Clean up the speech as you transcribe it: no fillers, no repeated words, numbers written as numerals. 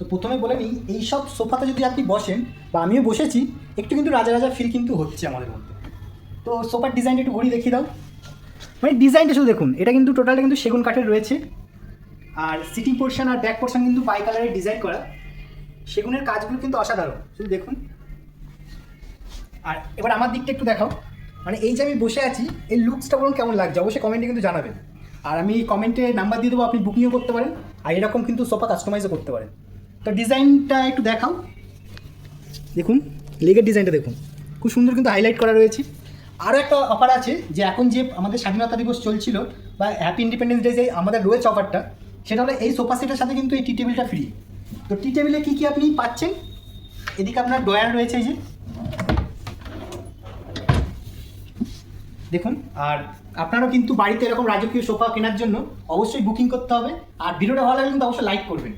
তো প্রথমে বলে নিই, এইসব সোফাতে যদি আপনি বসেন বা আমিও বসেছি, একটু কিন্তু রাজা রাজা ফিল কিন্তু হচ্ছে আমাদের মধ্যে। তো সোফার ডিজাইনটা একটু ঘুরিয়ে দেখিয়ে দাও। মানে ডিজাইনটা শুধু দেখুন, এটা কিন্তু টোটালটা কিন্তু সেগুন কাঠের রয়েছে। আর সিটিং পোর্শন আর ব্যাক পোর্শন কিন্তু বাই কালারের ডিজাইন করা। সেগুনের কাজগুলো কিন্তু অসাধারণ, শুধু দেখুন। আর এবার আমার দিকটা একটু দেখাও, মানে এই যে আমি বসে আছি, এই লুকসটা বলুন কেমন লাগছে, অবশ্যই কমেন্টে কিন্তু জানাবেন। আর আমি কমেন্টে নাম্বার দিয়ে দেবো, আপনি বুকিংও করতে পারেন, আর এরকম কিন্তু সোফা কাস্টমাইজও করতে পারেন। তো ডিজাইনটা একটু দেখাও। দেখুন লেগের ডিজাইনটা দেখুন, খুব সুন্দর কিন্তু হাইলাইট করা রয়েছে। আরও একটা অফার আছে, যে এখন যে আমাদের স্বাধীনতা দিবস চলছিল বা হ্যাপি ইন্ডিপেন্ডেন্স ডে যে আমাদের রয়েছে অফারটা, সেটা হলো এই সোফা সেটের সাথে কিন্তু এই টি টেবিলটা ফ্রি। তো টি টেবিলে কী কী আপনি পাচ্ছেন, এদিকে আপনার ডয়ার রয়েছে এই যে দেখুন। আর আপনারও কিন্তু বাড়িতে এরকম রাজকীয় সোফা কেনার জন্য অবশ্যই বুকিং করতে হবে। আর ভিডিওটা ভালো লাগলে কিন্তু অবশ্যই লাইক করবেন।